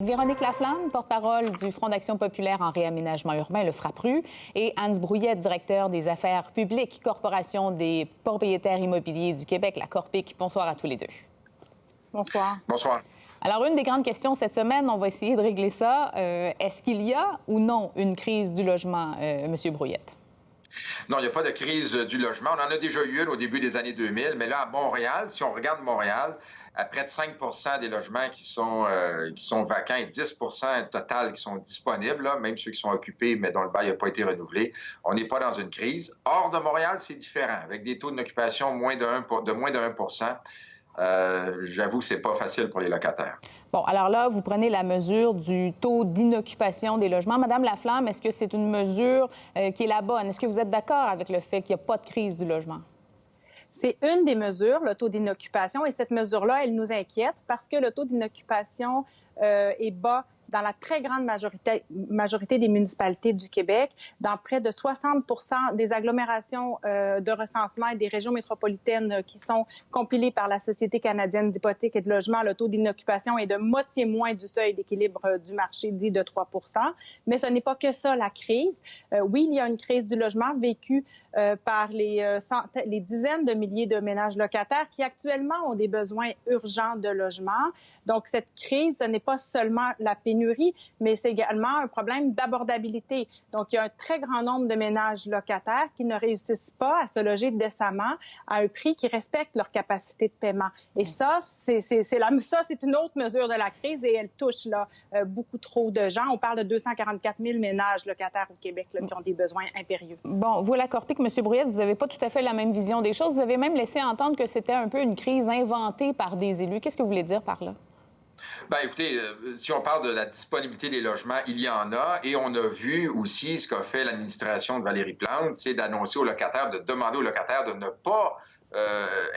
Véronique Laflamme, porte-parole du Front d'action populaire en réaménagement urbain, le FRAPRU, et Hans Brouillette, directeur des affaires publiques, Corporation des propriétaires immobiliers du Québec, la Corpic. Bonsoir à tous les deux. Bonsoir. Bonsoir. Alors, une des grandes questions cette semaine, on va essayer de régler ça. Est-ce qu'il y a ou non une crise du logement, M. Brouillette? Non, il n'y a pas de crise du logement. On en a déjà eu une au début des années 2000, mais là, à Montréal, si on regarde Montréal, à près de 5 des logements qui sont vacants et 10 total qui sont disponibles, là, même ceux qui sont occupés, mais dont le bail n'a pas été renouvelé, on n'est pas dans une crise. Hors de Montréal, c'est différent, avec des taux d'occupation de moins de 1 j'avoue que c'est pas facile pour les locataires. Bon, alors là, vous prenez la mesure du taux d'inoccupation des logements. Madame Laflamme, est-ce que c'est une mesure qui est la bonne? Est-ce que vous êtes d'accord avec le fait qu'il n'y a pas de crise du logement? C'est une des mesures, le taux d'inoccupation, et cette mesure-là, elle nous inquiète parce que le taux d'inoccupation est bas dans la très grande majorité des municipalités du Québec, dans près de 60 des agglomérations de recensement et des régions métropolitaines qui sont compilées par la Société canadienne d'hypothèques et de logement, le taux d'inoccupation est de moitié moins du seuil d'équilibre du marché dit de 3 Mais ce n'est pas que ça, la crise. Oui, il y a une crise du logement vécue par les dizaines de milliers de ménages locataires qui actuellement ont des besoins urgents de logement. Donc, cette crise, ce n'est pas seulement la pénurie, mais c'est également un problème d'abordabilité. Donc, il y a un très grand nombre de ménages locataires qui ne réussissent pas à se loger décemment à un prix qui respecte leur capacité de paiement. Et ça, c'est une autre mesure de la crise et elle touche là, beaucoup trop de gens. On parle de 244 000 ménages locataires au Québec là, qui ont des besoins impérieux. Bon, vous, la Corpic, M. Brouillette, vous n'avez pas tout à fait la même vision des choses. Vous avez même laissé entendre que c'était un peu une crise inventée par des élus. Qu'est-ce que vous voulez dire par là? Bien, écoutez, si on parle de la disponibilité des logements, il y en a. Et on a vu aussi ce qu'a fait l'administration de Valérie Plante, c'est d'annoncer aux locataires, de demander aux locataires de ne pas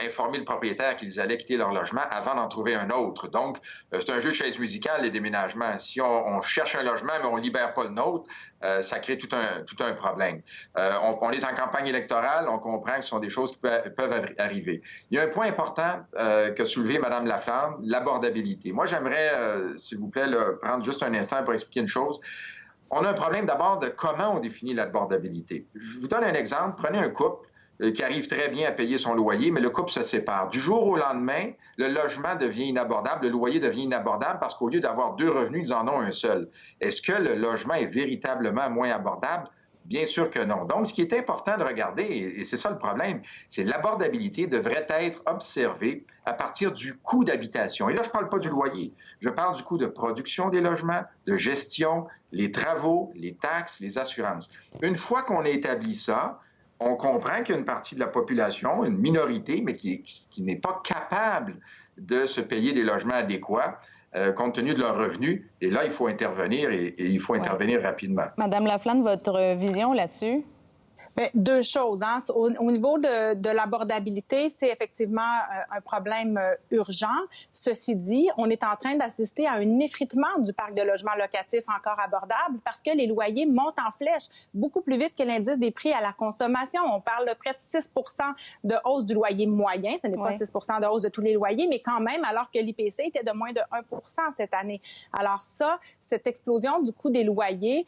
informer le propriétaire qu'ils allaient quitter leur logement avant d'en trouver un autre. Donc, c'est un jeu de chaise musicale, les déménages. Si on cherche un logement, mais on ne libère pas le nôtre, ça crée tout un problème. On est en campagne électorale, on comprend que ce sont des choses qui peuvent arriver. Il y a un point important qu'a soulevé Mme Laflamme, l'abordabilité. Moi, j'aimerais, s'il vous plaît, là, prendre juste un instant pour expliquer une chose. On a un problème d'abord de comment on définit l'abordabilité. Je vous donne un exemple. Prenez un couple qui arrive très bien à payer son loyer, mais le couple se sépare. Du jour au lendemain, le logement devient inabordable, le loyer devient inabordable parce qu'au lieu d'avoir deux revenus, ils en ont un seul. Est-ce que le logement est véritablement moins abordable? Bien sûr que non. Donc, ce qui est important de regarder, et c'est ça le problème, c'est l'abordabilité devrait être observée à partir du coût d'habitation. Et là, je ne parle pas du loyer. Je parle du coût de production des logements, de gestion, les travaux, les taxes, les assurances. Une fois qu'on a établi ça, on comprend qu'il y a une partie de la population, une minorité, mais qui n'est pas capable de se payer des logements adéquats compte tenu de leurs revenus. Et là, il faut intervenir et il faut intervenir rapidement. Madame Laflamme, votre vision là-dessus? Bien, deux choses. Hein. Au niveau de l'abordabilité, c'est effectivement un problème urgent. Ceci dit, on est en train d'assister à un effritement du parc de logements locatifs encore abordable parce que les loyers montent en flèche beaucoup plus vite que l'indice des prix à la consommation. On parle de près de 6 de hausse du loyer moyen. Ce n'est pas 6 de hausse de tous les loyers, mais quand même, alors que l'IPC était de moins de 1 cette année. Alors ça, cette explosion du coût des loyers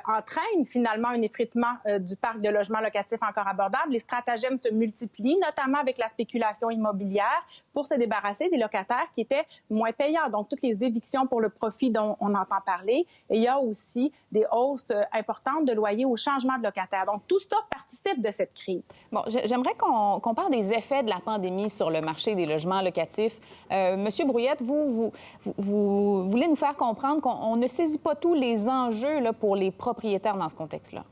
entraîne finalement un effritement du parc de logements locatifs encore abordables. Les stratagèmes se multiplient, notamment avec la spéculation immobilière, pour se débarrasser des locataires qui étaient moins payants. Donc, toutes les évictions pour le profit dont on entend parler. Et il y a aussi des hausses importantes de loyers au changement de locataire. Donc, tout ça participe de cette crise. Bon, j'aimerais qu'on parle des effets de la pandémie sur le marché des logements locatifs. Monsieur Brouillette, vous voulez nous faire comprendre qu'on ne saisit pas tous les enjeux là, pour les propriétaires dans ce contexte-là.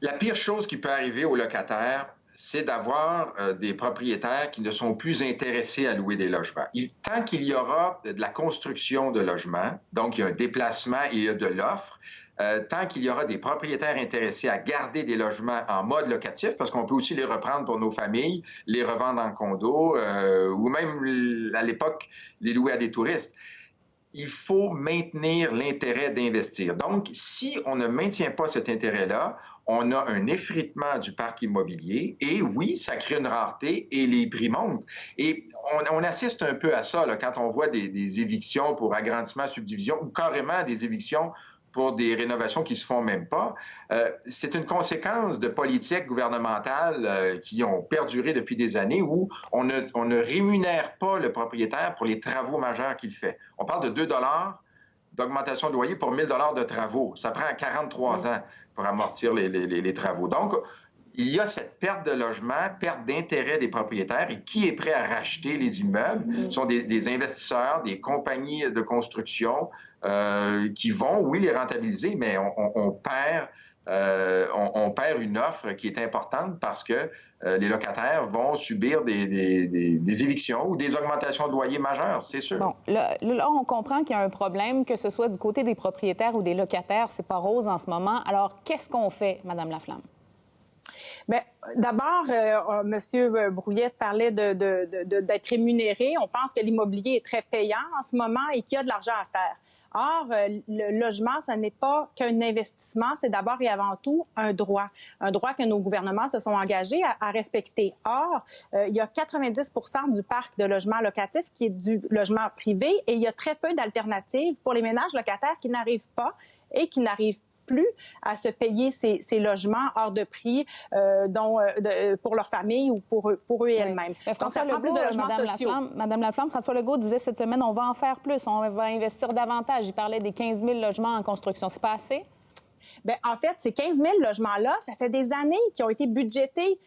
La pire chose qui peut arriver aux locataires, c'est d'avoir des propriétaires qui ne sont plus intéressés à louer des logements. Tant qu'il y aura de la construction de logements, donc il y a un déplacement et il y a de l'offre, tant qu'il y aura des propriétaires intéressés à garder des logements en mode locatif, parce qu'on peut aussi les reprendre pour nos familles, les revendre en condo, ou même, à l'époque, les louer à des touristes. Il faut maintenir l'intérêt d'investir. Donc, si on ne maintient pas cet intérêt-là, on a un effritement du parc immobilier et oui, ça crée une rareté et les prix montent. Et on assiste un peu à ça là, quand on voit des évictions pour agrandissement, subdivision ou carrément des évictions pour des rénovations qui ne se font même pas. C'est une conséquence de politiques gouvernementales qui ont perduré depuis des années où on ne rémunère pas le propriétaire pour les travaux majeurs qu'il fait. On parle de 2 $ d'augmentation de loyer pour 1 000 $ de travaux. Ça prend 43 ans pour amortir les travaux. Donc, il y a cette perte de logement, perte d'intérêt des propriétaires. Et qui est prêt à racheter les immeubles? Ce sont des investisseurs, des compagnies de construction qui vont, oui, les rentabiliser, mais on perd une offre qui est importante parce que les locataires vont subir des évictions ou des augmentations de loyer majeures, c'est sûr. Bon, là, on comprend qu'il y a un problème, que ce soit du côté des propriétaires ou des locataires. C'est pas rose en ce moment. Alors, qu'est-ce qu'on fait, Mme Laflamme? Bien, d'abord, M. Brouillette parlait d'être rémunéré. On pense que l'immobilier est très payant en ce moment et qu'il y a de l'argent à faire. Or, le logement, ce n'est pas qu'un investissement, c'est d'abord et avant tout un droit que nos gouvernements se sont engagés à respecter. Or, il y a 90 % du parc de logements locatifs qui est du logement privé et il y a très peu d'alternatives pour les ménages locataires qui n'arrivent pas et qui n'arrivent plus à se payer ces logements hors de prix pour leur famille ou pour eux elles-mêmes. Donc, ça prend plus de logements sociaux. Madame Laflamme, François Legault disait cette semaine, on va en faire plus, on va investir davantage. Il parlait des 15 000 logements en construction. C'est pas assez? Bien, en fait, ces 15 000 logements-là, ça fait des années qui ont été budgétés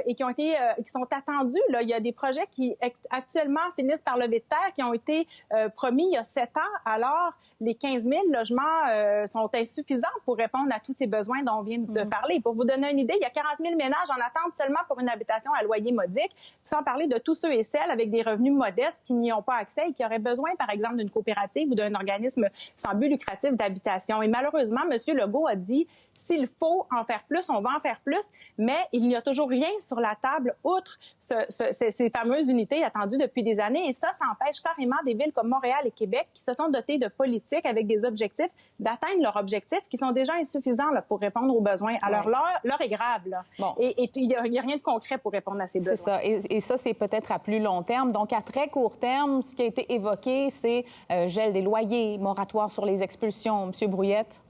et qui sont attendus. Là. Il y a des projets qui actuellement finissent par lever de terre, qui ont été promis il y a 7 ans. Alors, les 15 000 logements sont insuffisants pour répondre à tous ces besoins dont on vient de parler. Pour vous donner une idée, il y a 40 000 ménages en attente seulement pour une habitation à loyer modique, sans parler de tous ceux et celles avec des revenus modestes qui n'y ont pas accès et qui auraient besoin, par exemple, d'une coopérative ou d'un organisme sans but lucratif d'habitation. Et malheureusement, M. Legault a dit, s'il faut en faire plus, on va en faire plus, mais il n'y a toujours rien sur la table outre ces fameuses unités attendues depuis des années. Et ça empêche carrément des villes comme Montréal et Québec qui se sont dotées de politiques avec des objectifs d'atteindre leurs objectifs qui sont déjà insuffisants là, pour répondre aux besoins. Alors, l'heure est grave. Là. Bon. Et il n'y a rien de concret pour répondre à ces besoins. C'est ça. Et ça, c'est peut-être à plus long terme. Donc, à très court terme, ce qui a été évoqué, c'est gel des loyers, moratoire sur les expulsions. M. Brouillette?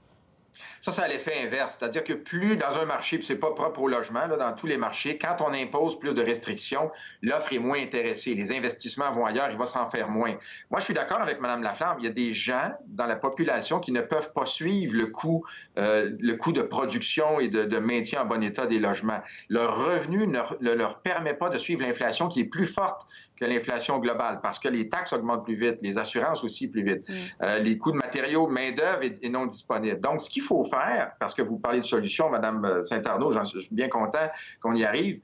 Ça a l'effet inverse. C'est-à-dire que plus dans un marché, puis c'est pas propre au logement, là, dans tous les marchés, quand on impose plus de restrictions, l'offre est moins intéressée. Les investissements vont ailleurs, il va s'en faire moins. Moi, je suis d'accord avec Mme Laflamme. Il y a des gens dans la population qui ne peuvent pas suivre le coût de production et de maintien en bon état des logements. Leur revenu ne leur permet pas de suivre l'inflation qui est plus forte que l'inflation globale, parce que les taxes augmentent plus vite, les assurances aussi plus vite, les coûts de matériaux, main-d'œuvre est non disponible. Donc, ce qu'il faut faire, parce que vous parlez de solutions, Mme Saint-Arnaud, j'en suis bien content qu'on y arrive,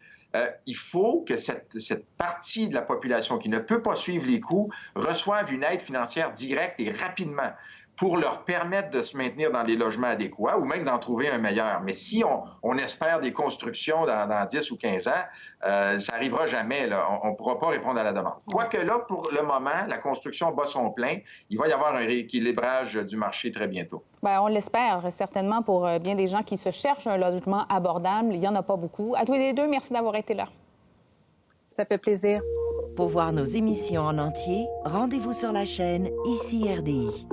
il faut que cette partie de la population qui ne peut pas suivre les coûts reçoive une aide financière directe et rapidement pour leur permettre de se maintenir dans des logements adéquats ou même d'en trouver un meilleur. Mais si on espère des constructions dans 10 ou 15 ans, ça n'arrivera jamais. Là. On ne pourra pas répondre à la demande. Quoique là, pour le moment, la construction bat son plein. Il va y avoir un rééquilibrage du marché très bientôt. Bien, on l'espère certainement pour bien des gens qui se cherchent un logement abordable. Il n'y en a pas beaucoup. À tous les deux, merci d'avoir été là. Ça fait plaisir. Pour voir nos émissions en entier, rendez-vous sur la chaîne ICI RDI.